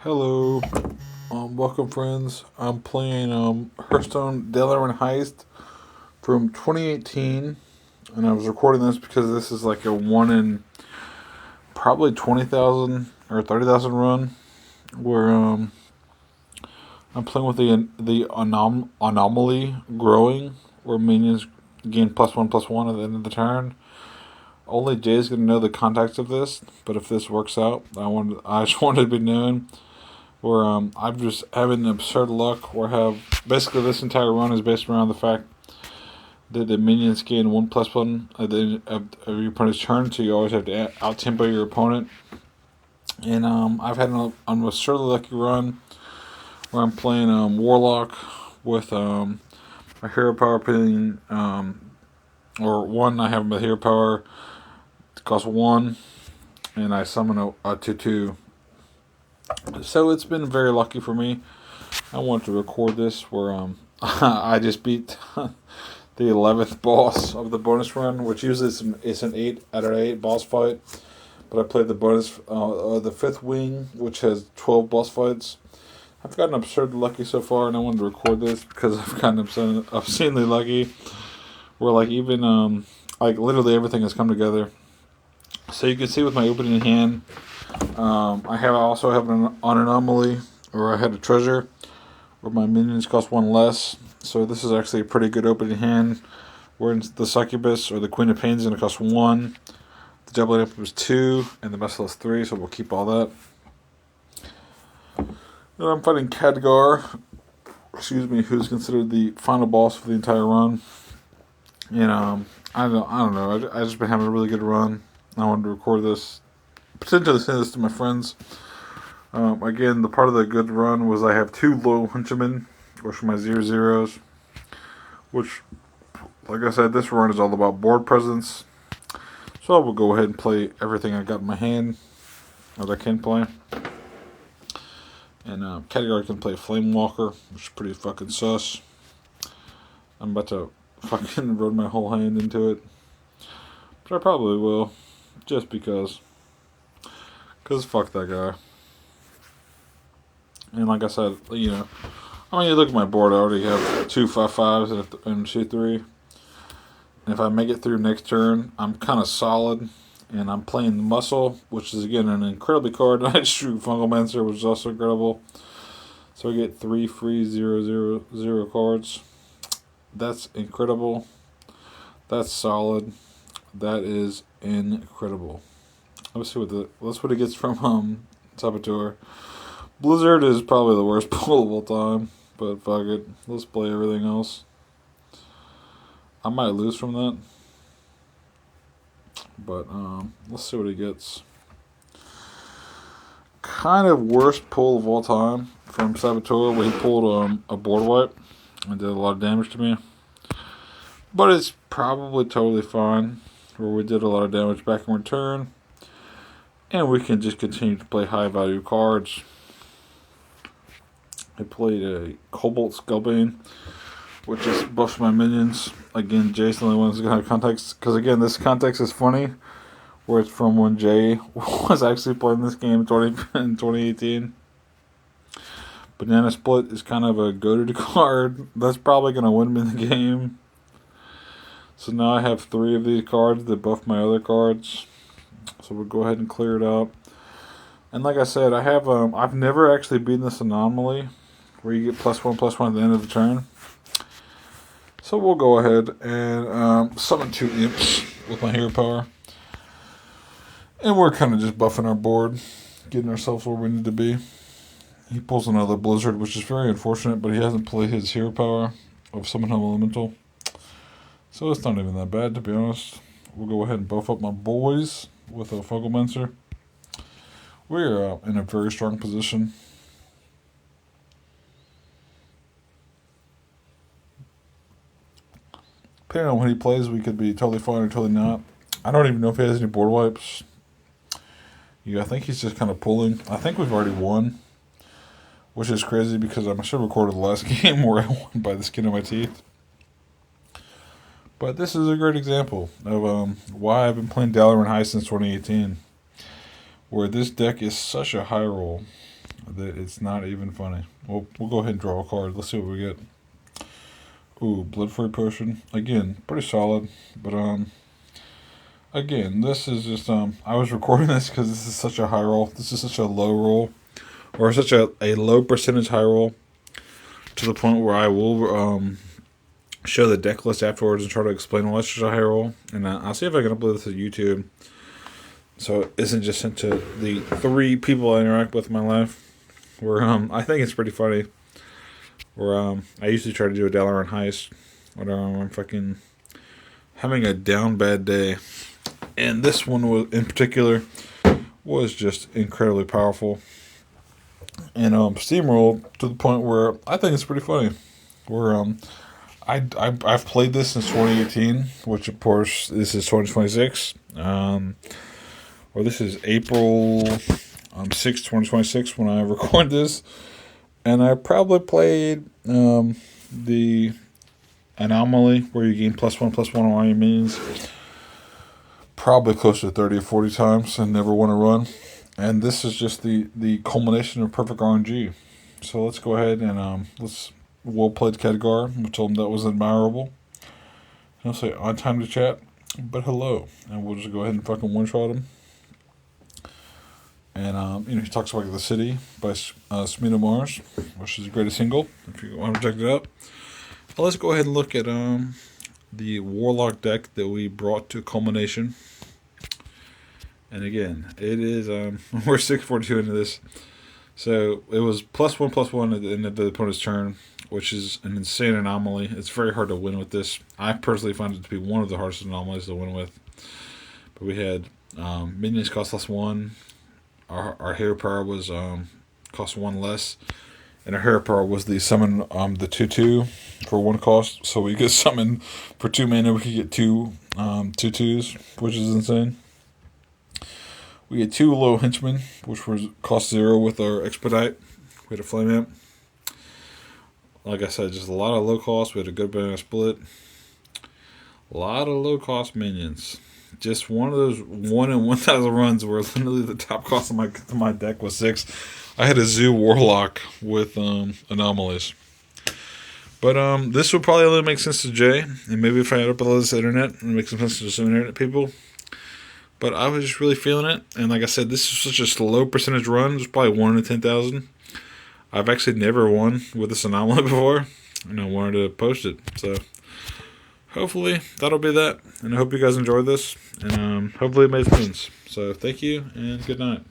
Hello, welcome friends. I'm playing Hearthstone Dalaran Heist from 2018, and I was recording this because this is like a one in probably 20,000 or 30,000 run where I'm playing with the anomaly growing, where minions gain +1/+1 at the end of the turn. Only Jay's gonna know the context of this, but if this works out, I just wanted to be known where I'm just having absurd luck. Where have basically this entire run is based around the fact that the minions gain 1/1 at the end of your opponent's turn, so you always have to out tempo your opponent. And I've had an absurdly lucky run where I'm playing Warlock with a hero power putting or one. I have a hero power it costs one, and I summon a 2/2. So it's been very lucky for me. I want to record this where I just beat the 11th boss of the bonus run, which usually is an 8 out of 8 boss fight. But I played the bonus, the 5th wing, which has 12 boss fights. I've gotten absurdly lucky so far, and I wanted to record this because I've gotten obscenely lucky. Where like even like literally everything has come together. So you can see with my opening hand, I also have an anomaly, or I had a treasure, where my minions cost one less. So this is actually a pretty good opening hand. Where the succubus or the queen of pain is going to cost one. The doubling up was 2, and the merciless 3. So we'll keep all that. Then I'm fighting Khadgar, who's considered the final boss for the entire run. And I don't know. I just been having a really good run. I wanted to record this, potentially send this to my friends. Again, the part of the good run was I have 2 low henchmen, which are my 0/0s. Which, like I said, this run is all about board presence. So I will go ahead and play everything I got in my hand that I can play. And Khadgar can play Flame Walker, which is pretty fucking sus. I'm about to fucking run my whole hand into it. But I probably will. Just because. Because fuck that guy. And like I said, you look at my board, I already have 2 5/5s and 2 3. And if I make it through next turn, I'm kind of solid. And I'm playing the Muscle, which is again an incredibly card. I just drew Fungal Mancer, which is also incredible. So I get 3 free 0/0/0 cards. That's incredible. That's solid. That is incredible. Let's see what it gets from Saboteur. Blizzard is probably the worst pull of all time, but fuck it. Let's play everything else. I might lose from that, but let's see what he gets. Kind of worst pull of all time from Saboteur, where he pulled a board wipe and did a lot of damage to me. But it's probably totally fine, where we did a lot of damage back in return. And we can just continue to play high value cards. I played a Cobalt Skullbane, which just buffs my minions. Again, Jay's the only one who's going to have context. Because again, this context is funny, where it's from when Jay was actually playing this game in 2018. Banana Split is kind of a goated card. That's probably going to win me the game. So now I have 3 of these cards that buff my other cards. So we'll go ahead and clear it up. And like I said, I've never actually beaten this anomaly where you get +1/+1 at the end of the turn. So we'll go ahead and summon 2 imps with my hero power. And we're kind of just buffing our board, getting ourselves where we need to be. He pulls another Blizzard, which is very unfortunate, but he hasn't played his hero power of Summon Home Elemental. So it's not even that bad, to be honest. We'll go ahead and buff up my boys with a Fogelmancer. We're in a very strong position. Depending on when he plays, we could be totally fine or totally not. I don't even know if he has any board wipes. Yeah, I think he's just kind of pulling. I think we've already won, which is crazy because I should have recorded the last game where I won by the skin of my teeth. But this is a great example of why I've been playing Dalaran High since 2018, where this deck is such a high roll. that it's not even funny. We'll go ahead and draw a card. Let's see what we get. Ooh, Blood Fury Potion. Again, pretty solid. But, again, this is just, I was recording this because this is such a high roll. This is such a low roll. Or such a low percentage high roll. To the point where I will, show the deck list afterwards and try to explain why it's such a high roll. And I'll see if I can upload this to YouTube. So it isn't just sent to the 3 people I interact with in my life. Where, I think it's pretty funny. Where I usually try to do a Dalaran heist when I'm fucking having a down bad day, and this one was in particular was just incredibly powerful, and steamrolled to the point where I think it's pretty funny. Where I've played this since 2018, which of course this is 2026. Or this is April 6th, 2026 when I record this. And I probably played the anomaly where you gain +1/+1 on all your minions probably close to 30 or 40 times and never won a run. And this is just the culmination of perfect RNG. So let's go ahead and we'll play Khadgar. We told him that was admirable. And I'll say on time to chat, but hello. And we'll just go ahead and fucking one-shot him. And, he talks about The City by Smino Mars, which is the greatest single, if you want to check it out. But let's go ahead and look at the Warlock deck that we brought to culmination. And again, it is, we're 642 into this. So it was +1/+1 at the end of the opponent's turn, which is an insane anomaly. It's very hard to win with this. I personally find it to be one of the hardest anomalies to win with. But we had minions cost +1. Our hero power was cost 1 less, and our hero power was the summon the 2/2 for 1 cost. So we get summoned for 2 mana. We could get 2 2/2s, which is insane. We get 2 low henchmen, which was cost 0 with our expedite. We had a flame amp. Like I said, just a lot of low cost. We had a good banner split. A lot of low cost minions. Just one of those 1 in 1,000 runs where literally the top cost of my deck was 6. I had a Zoo Warlock with anomalies. But this would probably only make sense to Jay, and maybe if I had uploaded this to the internet, it would make some sense to some internet people. But I was just really feeling it, and like I said, this is such a low percentage run. It's probably 1 in 10,000. I've actually never won with this anomaly before, and I wanted to post it. So hopefully that'll be that, and I hope you guys enjoyed this, and hopefully it made sense. So thank you, and good night.